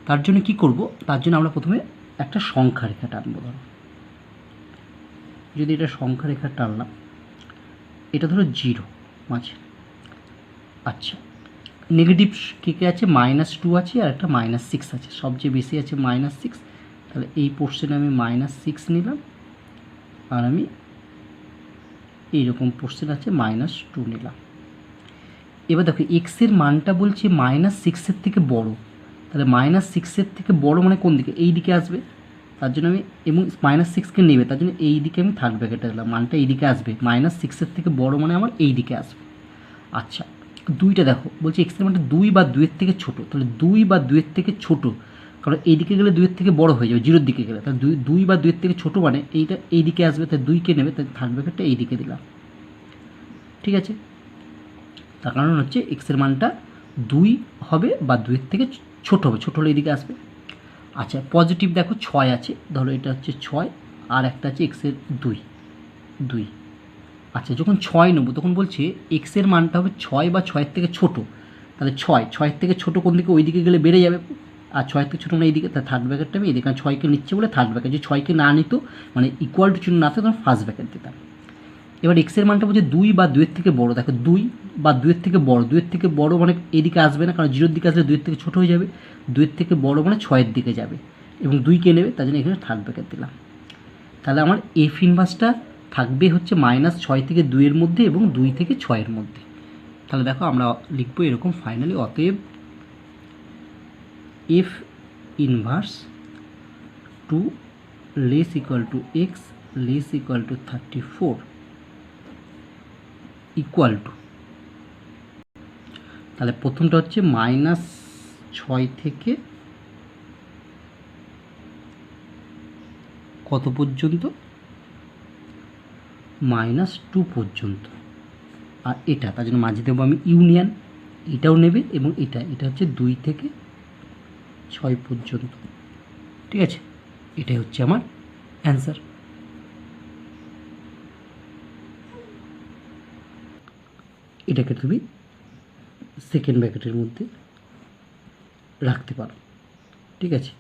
তার জন্য কি করব, তার জন্য আমরা প্রথমে একটা সংখ্যা রেখা টানবো। ধরো যদি এটা সংখ্যা রেখা টানলাম, এটা ধরো 0 মাঝে। আচ্ছা, নেগেটিভ কে কে আছে, -2 আছে আর একটা -6 আছে, সবচেয়ে বেশি আছে -6। তাহলে এই পোর্শনে আমি -6 নিলাম আর আমি এইরকম পোর্শন আছে -2 নিলাম। এবার দেখো এক্সের মানটা বলছে -6-এর থেকে বড়, তাহলে -6-এর থেকে বড় মানে কোন দিকে, এই দিকে আসবে। তার জন্য আমি এবং -6কে নেবে, তার জন্য এই দিকে আমি থার্ড ব্র্যাকেটে দিলাম, মানটা এই দিকে আসবে। -6-এর থেকে বড় মানে আমার এই দিকে আসবে। আচ্ছা, 2টা দেখো বলছি এক্সের মানটা 2 বা 2-এর থেকে ছোট, তাহলে 2 বা 2-এর থেকে ছোট, কারণ এই দিকে গেলে 2-এর থেকে বড় হয়ে যাবে, 0-এর দিকে গেলে। তাহলে 2 বা 2-এর থেকে ছোট মানে এইটা এই দিকে আসবে, তাই 2কে নেবে, তাই থার্ড ব্র্যাকেটটা এই দিকে দিলাম। ঠিক আছে, তার কারণ হচ্ছে এক্সের মানটা 2 হবে বা 2-এর থেকে ছোট হবে, ছোট হলে এইদিকে আসবে। আচ্ছা, পজিটিভ দেখো 6 আছে, ধরো এটা হচ্ছে 6 আর একটা আছে এক্সের 2। আচ্ছা, যখন 6 নেবো তখন বলছে এক্সের মানটা হবে 6 বা 6-এর থেকে ছোট, তাহলে 6-এর থেকে ছোট কোন দিকে, ওই দিকে গেলে বেড়ে যাবে, আর 6-এর থেকে ছোটো মানে এইদিকে, তার থার্ড ব্র্যাকেটটা আমি এদিকে, কারণ 6কে নিচ্ছে বলে থার্ড ব্র্যাকেট, যে 6কে না নিত মানে ইকুয়াল টু চিহ্ন না থাকতো তখন ফার্স্ট ব্র্যাকেট দিতাম। এবার এক্সের মানটা বলছে 2 বা 2-এর থেকে বড়, দেখো 2 বা 2-এর থেকে বড়, 2-এর থেকে বড় মানে এদিকে আসবে না, কারণ 0-এর দিকে আসলে 2-এর থেকে ছোটো হয়ে যাবে, 2-এর থেকে বড় মানে 6-এর দিকে যাবে এবং 2কে নেবে, তার জন্য এখানে থার্ড ব্র্যাকেট দিলাম। তাহলে আমার এফ ইনভার্সটা থাকবে হচ্ছে -6 থেকে 2-এর মধ্যে এবং 2 থেকে 6-এর মধ্যে। তাহলে দেখো আমরা লিখবো এরকম ফাইনালি, অতএব F inverse 2 less equal to X less equal to 34 equal two, তাহলে প্রথমটা হচ্ছে -6 থেকে কত পর্যন্ত, -2 পর্যন্ত। আর এটা তার জন্য মাঝে দেবো আমি ইউনিয়ন, এটাও নেবে এবং এটা হচ্ছে 2 থেকে 6 পর্যন্ত। ঠিক আছে, এটাই হচ্ছে আমার অ্যান্সার। এটাকে তুমি সেকেন্ড ব্র্যাকেটের মধ্যে রাখতে পারো। ঠিক আছে,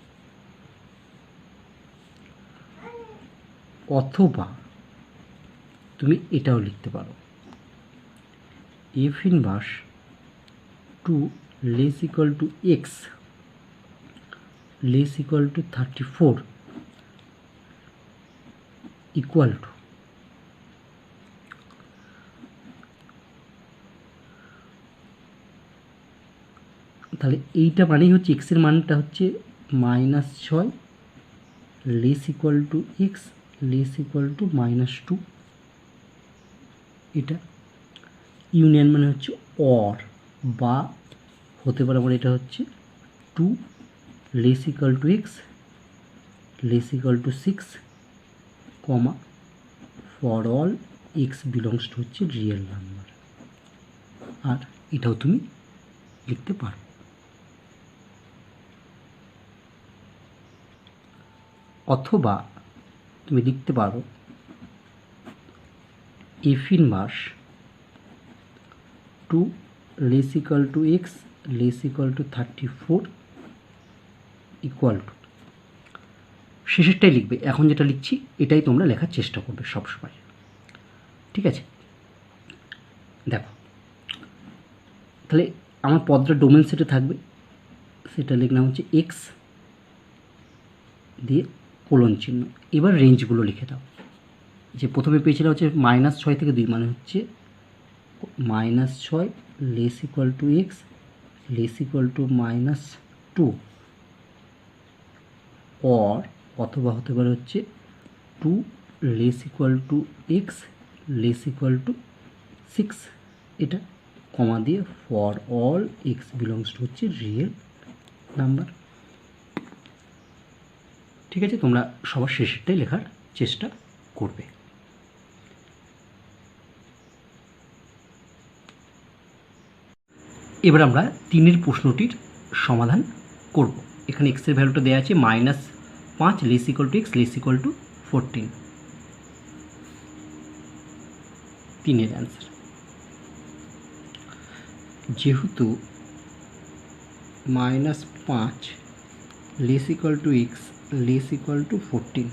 অথবা তুমি এটাও লিখতে পারো, F inverse 2 less equal to X less equal to 34 equal two, তাহলে এইটা মানেই হচ্ছে এক্সের মানটা হচ্ছে -6 less equal to X less equal to -2। এটা ইউনিয়ন মানে হচ্ছে অর বা হতে পারে আমার এটা হচ্ছে 2 less equal to X less equal to 6 comma for all X belongs to হচ্ছে রিয়েল নাম্বার। আর এটাও তুমি লিখতে পারো। অথবা তুমি লিখতে পারো F inverse 2 less equal to X less equal to 34 equal to, শেষেরটাই লিখবে, এখন যেটা লিখছি এটাই তোমরা লেখার চেষ্টা করবে সবসময়। ঠিক আছে, দেখো তাহলে আমার পদটা ডোমেন সেটে থাকবে, সেটা লিখলাম হচ্ছে এক্স দিয়ে কোলন চিহ্ন। এবার রেঞ্জগুলো লিখে দাও। যে প্রথমে পেয়েছিলাম হচ্ছে -6 থেকে 2, মানে হচ্ছে -6 less equal to X less equal to -2, or অথবা হতে পারে হচ্ছে 2 less equal to X less equal to 6, এটা কমা দিয়ে for all X belongs to হচ্ছে রিয়েল নাম্বার। ঠিক আছে, তোমরা সবার শেষেরটাই লেখার চেষ্টা করবে। এবার আমরা 3 প্রশ্নটির সমাধান করব। এখানে এক্সের ভ্যালুটা দেওয়া আছে -5 less equal to X less equal to 14, 3-এর অ্যান্সার। যেহেতু -5 less equal to X less equal to 14,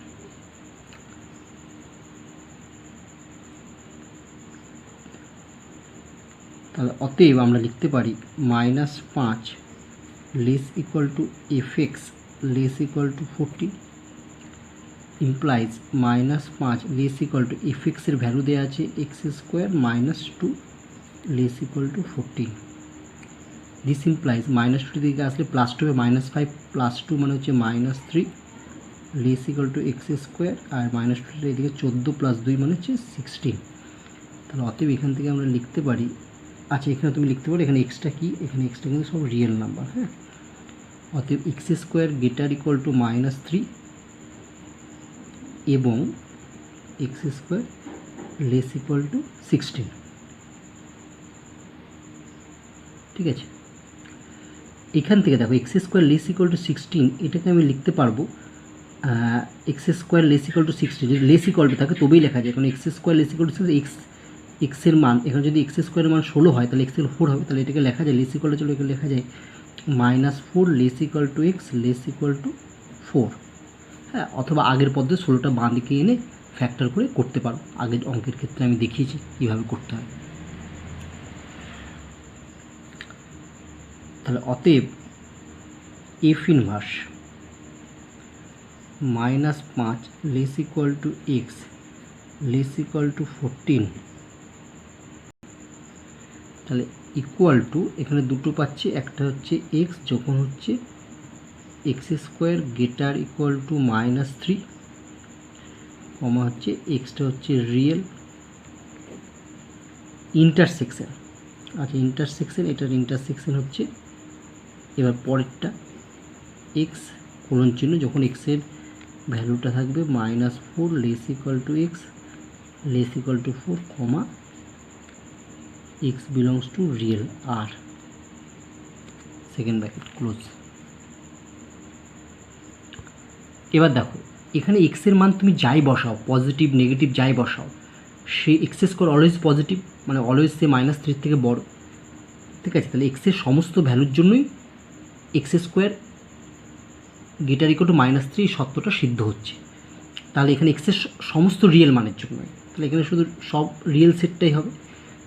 তাহলে অতএব আমরা লিখতে পারি -5 less equal to F X less equal to 14 implies -5 less equal to F এক্সের ভ্যালু দেওয়া আছে x² -2 less equal to 14। This implies -2 দিকে আসলে +2 হবে -5 +2 মানে হচ্ছে -3 লেস ইকুয়াল টু x², আর -2 এদিকে 14 + 2 মানে হচ্ছে 16। তাহলে অতএব এখান থেকে আমরা লিখতে পারি, আচ্ছা এখানে তুমি লিখতে পারো এখানে এক্সটা কি, এখানে এক্সটা কিন্তু সব রিয়েল নাম্বার। হ্যাঁ, অতএব x² গ্রেটার ইকুয়াল টু -3 এবং x² লেস ইকুয়াল টু 16। ঠিক আছে, এখান থেকে দেখো x² লেস ইকুয়াল টু 16, এটাকে আমি লিখতে পারবো x² লেস ইকুয়াল টু 16, যদি লেস ইকুয়াল টু থাকে তবেই লেখা যায়, কারণ x² লেস ইকুয়াল টু এক্সের মান, এখানে যদি x² এর মান 16 হয় তাহলে x এর 4 হবে, তাহলে এটাকে লেখা যায় লেস ইকুয়াল টু, চলো এখানে লেখা যায় -4 less equal to X less equal to 4। হ্যাঁ, অথবা আগের পদ্ধতি 16টা বাঁ দিকে এনে ফ্যাক্টর করে করতে পারো, আগের অঙ্কের ক্ষেত্রে আমি দেখিয়েছি কীভাবে করতে হয়। তাহলে অতএব F inverse -5 less equal to X less equal to 14, তাহলে ইকুয়াল টু এখানে দুটো পাচ্ছি, একটা হচ্ছে এক্স যখন হচ্ছে x² গ্রেটার ইকুয়াল টু -3 কমা হচ্ছে এক্সটা হচ্ছে রিয়েল ইন্টারসেকশন। আচ্ছা ইন্টারসেকশন, এটার ইন্টারসেকশন হচ্ছে, এবার পরেরটা এক্স কোলন চিহ্ন যখন এক্সের ভ্যালুটা থাকবে -4 less equal to X less equal to 4 comma X belongs to real R, second bracket close. এবার দেখো এখানে এক্সের মান তুমি যাই বসাও, পজিটিভ নেগেটিভ যাই বসাও, সে x² অলওয়েজ পজিটিভ, মানে অলওয়েজ সে -3 থেকে বড়। ঠিক আছে, তাহলে এক্সের সমস্ত ভ্যালুর জন্যই x² গ্রেটার ইকুয়াল টু -3 সত্যটা সিদ্ধ হচ্ছে। তাহলে এখানে এক্সের সমস্ত রিয়েল মানের জন্য, তাহলে এখানে শুধু সব রিয়েল সেটটাই হবে,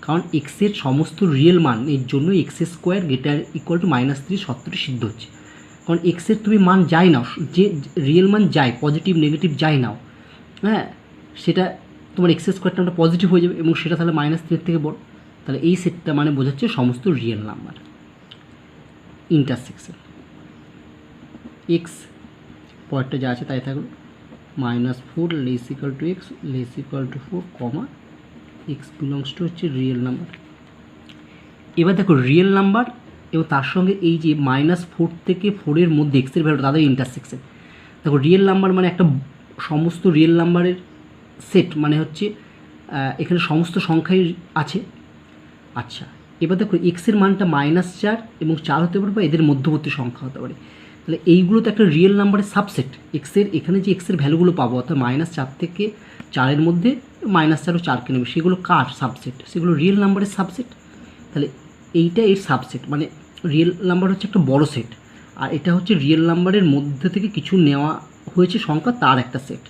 কারণ এক্সের সমস্ত রিয়েল মানের জন্য x² গ্রেটার ইকুয়াল টু -3 সত্যটা সিদ্ধ হচ্ছে। কারণ এক্সের তুমি মান যাই নাও, যে রিয়েল মান যাই, পজিটিভ নেগেটিভ যাই নাও, হ্যাঁ সেটা তোমার x² নামটা পজিটিভ হয়ে যাবে এবং সেটা তাহলে -3 থেকে বড়, তাহলে এই সেটটা মানে বোঝাচ্ছে সমস্ত রিয়েল নাম্বার। ইন্টারসেকশন এক্স পরেরটা যা আছে তাই থাকলো -4 less equal to X less equal to 4 comma X belongs to হচ্ছে রিয়েল নাম্বার। এবার দেখো রিয়েল নাম্বার এবং তার সঙ্গে এই যে -4 থেকে 4-এর মধ্যে এক্সের ভ্যালু, তাদের ইন্টারসেকশন। দেখো রিয়েল নাম্বার মানে একটা সমস্ত রিয়েল নাম্বারের সেট, মানে হচ্ছে এখানে সমস্ত সংখ্যাই আছে। আচ্ছা এবার দেখো এক্সের মানটা -4 এবং 4 হতে পারে বা এদের মধ্যবর্তী সংখ্যা হতে পারে, তাহলে এইগুলো তো একটা রিয়েল নাম্বারের সাবসেট। এক্সের এখানে যে এক্সের ভ্যালুগুলো পাবো অর্থাৎ -4 থেকে 4-এর মধ্যে -4 ও 4কে নেবে, সেগুলো কার সাবসেট, সেগুলো রিয়েল নাম্বারের সাবসেট। তাহলে এইটা এর সাবসেট, মানে রিয়েল নাম্বার হচ্ছে একটা বড় সেট, আর এটা হচ্ছে রিয়েল নাম্বারের মধ্যে থেকে কিছু নেওয়া হয়েছে সংখ্যা, তার একটা সেট।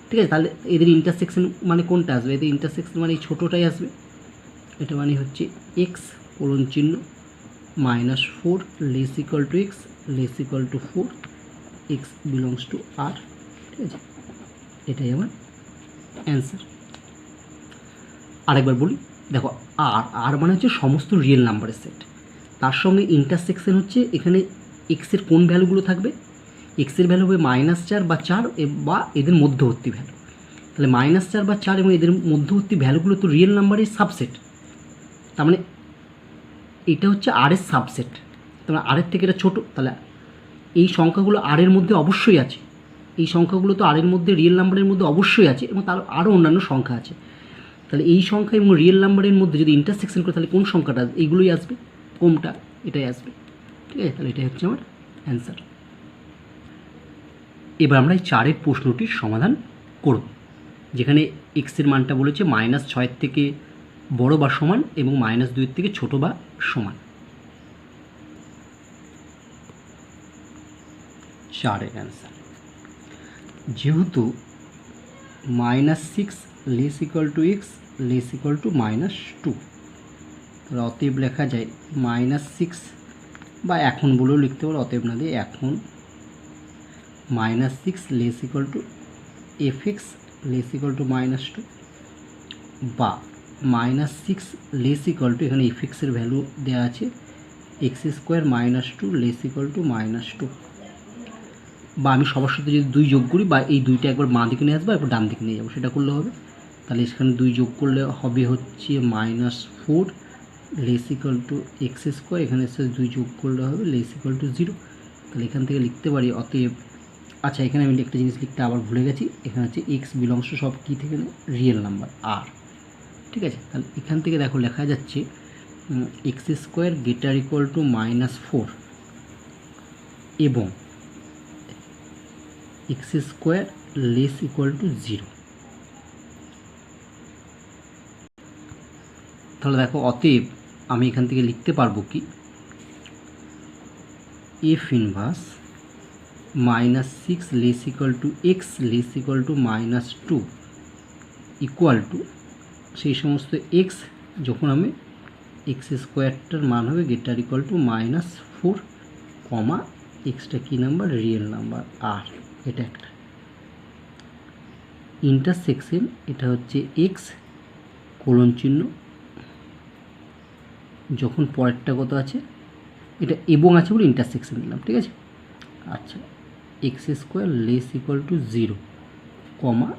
ঠিক আছে, তাহলে এদের ইন্টারসেকশন মানে কোনটা আসবে, এদের ইন্টারসেকশন মানে এই ছোটোটাই আসবে, এটা মানে হচ্ছে এক্স কোলন চিহ্ন -4 less equal to X less equal to 4, X belongs to R. ঠিক আছে, এটাই আমার অ্যান্সার। আরেকবার বলি, দেখো আর মানে হচ্ছে সমস্ত রিয়েল নাম্বারের সেট, তার সঙ্গে ইন্টারসেকশন হচ্ছে এখানে এক্সের কোন ভ্যালুগুলো থাকবে, এক্সের ভ্যালু হবে -4 বা 4 বা এদের মধ্যবর্তী ভ্যালু। তাহলে -4 বা 4 এবং এদের মধ্যবর্তী ভ্যালুগুলো তো রিয়েল নাম্বারের সাবসেট, তার মানে এটা হচ্ছে আর এর সাবসেট, তার মানে আরের থেকে এটা ছোটো। তাহলে এই সংখ্যাগুলো আর এর মধ্যে অবশ্যই আছে, এই সংখ্যাগুলো তো আর এর মধ্যে রিয়েল নাম্বারের মধ্যে অবশ্যই আছে, এবং তার আরও অন্যান্য সংখ্যা আছে। তাহলে এই সংখ্যা এবং রিয়েল নাম্বারের মধ্যে যদি ইন্টারসেকশন করে তাহলে কোন সংখ্যাটা আসবে, এইগুলোই আসবে, কোনটা, এটাই আসবে। ঠিক আছে, তাহলে এটাই হচ্ছে আমার অ্যান্সার। এবার আমরা এই 4 প্রশ্নটির সমাধান করব, যেখানে এক্সের মানটা বলেছে -6 থেকে বড় বা সমান এবং -2 থেকে ছোট বা সমান। 4 অ্যান্সার, যেহেতু -6 less equal to X less equal to -2, তাহলে অতএব লেখা যায় -6 বা এখন বলেও লিখতে পারো, অতএব না দিয়ে এখন -6 less equal two fx less equal to -2, বা -6 লেস ইকুয়াল টু, এখানে fx এর ভ্যালু দেওয়া আছে x² -2 লেস ইকুয়াল টু -2, বা আমি সবার সাথে যদি 2 যোগ করি, বা এই 2টা একবার বাঁ দিকে নিয়ে আসবো একবার ডান দিকে নিয়ে যাবো, সেটা করলে হবে। তাহলে এখানে 2 যোগ করলে হবে হচ্ছে -4 লেস ইকুয়াল টু x², এখানে এসে 2 যোগ করলে হবে লেস ইকুয়াল টু 0। তাহলে এখান থেকে লিখতে পারি অতএব, আচ্ছা এখানে আমি একটা জিনিস লিখতে আবার ভুলে গেছি, এখানে হচ্ছে এক্স বিলংস টু সব কী থেকে রিয়েল নাম্বার আর। ঠিক আছে, তাহলে এখান থেকে দেখো লেখা যাচ্ছে x² গ্রেটার ইকুয়াল টু -4 এবং x² লেস ইকুয়াল টু 0। তাহলে দেখো অতএব আমি এখান থেকে লিখতে পারবো কি, F inverse -6 less equal to X less equal to -2 equal to সেই সমস্ত এক্স যখন আমি x²টার মান হবে গ্রেটার ইকুয়াল টু -4 কমা এক্সটা কী নাম্বার, রিয়েল নাম্বার আর। এটা একটা ইন্টারসেকশন, এটা হচ্ছে এক্স কোলন চিহ্ন, যখন পরেরটা কত আছে, এটা এবং আছে বলে ইন্টারসেকশন দিলাম। ঠিক আছে, আচ্ছা x² less equal to 0 comma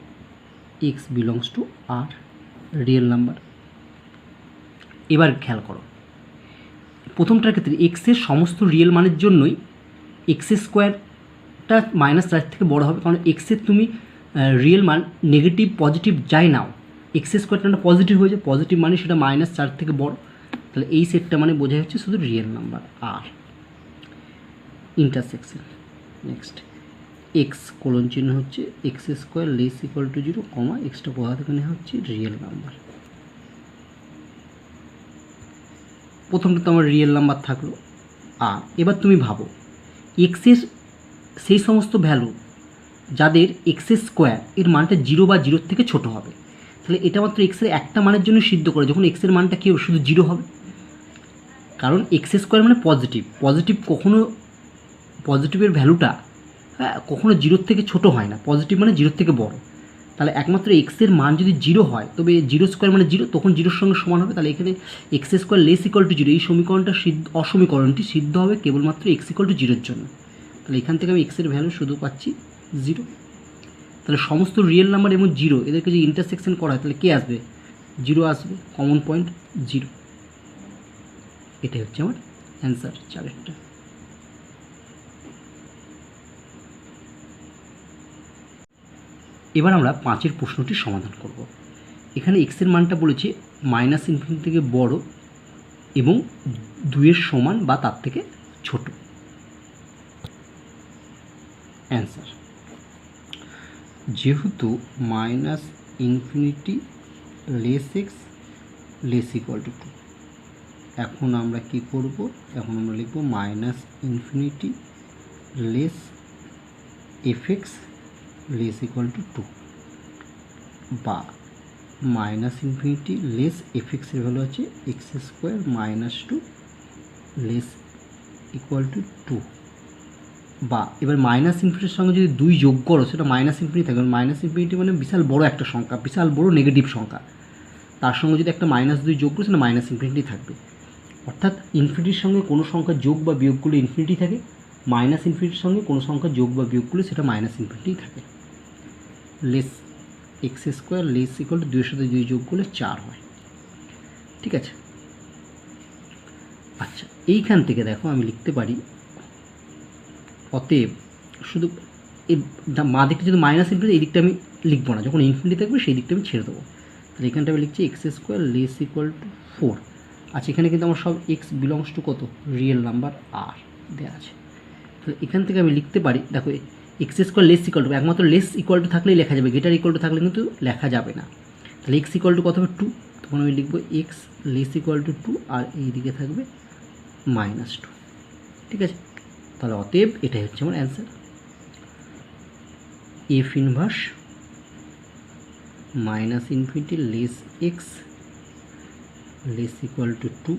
X belongs to R, real number. এবার খেয়াল করো, প্রথমটার ক্ষেত্রে এক্সের সমস্ত রিয়েল মানের জন্যই x²টা -4 থেকে বড় হবে, কারণ এক্সের তুমি রিয়েল মান নেগেটিভ পজিটিভ যাই নাও, x² পজিটিভ হয়ে যায়, পজিটিভ মানে সেটা -4 থেকে বড়। তাহলে এই সেটটা মানে বোঝা যাচ্ছে শুধু রিয়েল নাম্বার আর। ইন্টারসেকশন নেক্সট, এক্স কোলন চিহ্ন হচ্ছে x² less equal to 0 comma extra কোথা থেকে নেওয়া হচ্ছে, রিয়েল নাম্বার। প্রথমটা তো আমার রিয়েল নাম্বার থাকলো। আর এবার তুমি ভাবো এক্সের সেই সমস্ত ভ্যালু যাদের x² এর মানটা 0 বা 0 থেকে ছোট হবে, তাহলে এটা মাত্র এক্সের একটা মানের জন্য সিদ্ধ করে, যখন এক্সের মানটা কী হবে, শুধু 0 হবে। কারণ x² মানে পজিটিভ, পজিটিভ কখনো পজিটিভের ভ্যালুটা কখনো 0 থেকে ছোট হয় না, পজিটিভ মানে 0 থেকে বড়। তাহলে একমাত্র এক্সের মান যদি 0 হয় তবে 0² মানে 0, তখন 0-র সঙ্গে সমান হবে। তাহলে এখানে x² লেস ইকুয়াল টু 0 এই অসমীকরণটি সিদ্ধ হবে কেবলমাত্র x ইকুয়াল টু 0-র জন্য। তাহলে এখান থেকে আমি এক্সের ভ্যালু শুধু পাচ্ছি 0। তাহলে সমস্ত রিয়েল নাম্বার এবং 0 এদেরকে যদি ইন্টারসেকশন করা হয় তাহলে কে আসবে, 0 আসবে, কমন পয়েন্ট 0। এটাই হচ্ছে আমার অ্যান্সার 4-এরটা। এবার আমরা 5-এর প্রশ্নটির সমাধান করব। এখানে এক্সের মানটা বলেছে -∞ থেকে বড় এবং 2-এর সমান বা তার থেকে ছোট। অ্যান্সার, যেহেতু -∞ less X less equal to 2, এখন আমরা কি করব, এখন আমরা লিখব -∞ less fx less equal to 2, বা -∞ লেস fx এর ভ্যালু আছে x² -2 লেস ইকুয়াল টু 2 বা এবার মাইনাস ইনফিনিটির সঙ্গে যদি 2 যোগ করো সেটা মাইনাস ইনফিনিটি থাকবে। মাইনাস ইনফিনিটি মানে বিশাল বড় একটা সংখ্যা, বিশাল বড় নেগেটিভ সংখ্যা, তার সঙ্গে যদি একটা -2 যোগ করো সেটা মাইনাস ইনফিনিটি থাকবে। অর্থাৎ ইনফিনিটির সঙ্গে কোনো সংখ্যা যোগ বা বিয়োগ করলে ইনফিনিটি থাকে, মাইনাস ইনফিনিটির সঙ্গে কোনো সংখ্যা যোগ বা বিয়োগ করলে সেটা মাইনাস ইনফিনিটি থাকে। Less x square less equal to 2 সাথে 2 যোগ করলে 4 হয়। ঠিক আছে, আচ্ছা এইখান থেকে দেখো আমি লিখতে পারি অতএব শুধু এই মা দিকটা যদি মাইনাস ইনফিনিটি এই দিকটা আমি লিখবো না, যখন ইনফিনিটি থাকবে সেই দিকটা আমি ছেড়ে দেবো। তাহলে এখানটা আমি লিখছি x square less equal to 4। আচ্ছা এখানে কিন্তু আমার সব এক্স বিলংস টু কত, রিয়েল নাম্বার আর দেওয়া আছে। তাহলে এখান থেকে আমি লিখতে পারি, দেখো x square less equal two, একমাত্র লেস ইকুয়াল টু থাকলেই লেখা যাবে, গ্রেটার ইকুয়াল টু থাকলে কিন্তু লেখা যাবে না। তাহলে এক্স ইকুয়াল টু কত হবে 2, তখন আমি লিখবো এক্স লেস ইকুয়াল টু 2 আর এই দিকে থাকবে -2। ঠিক আছে, তাহলে অতএব এটাই হচ্ছে আমার answer, F inverse minus infinity less X less equal to 2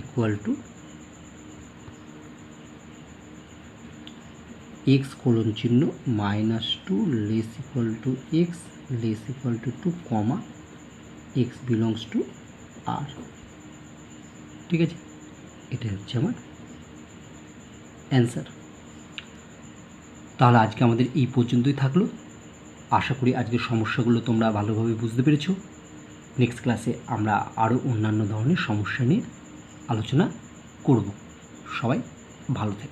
equal to X colon চিহ্ন -2 less equal to X less equal to 2 comma X belongs to R. ঠিক আছে, এটাই হচ্ছে আমার অ্যান্সার। তাহলে আজকে আমাদের এই পর্যন্তই থাকলো। আশা করি আজকের সমস্যাগুলো তোমরা ভালোভাবে বুঝতে পেরেছো। নেক্সট ক্লাসে আমরা আরও অন্যান্য ধরনের সমস্যা নিয়ে আলোচনা করব। সবাই ভালো থেকো।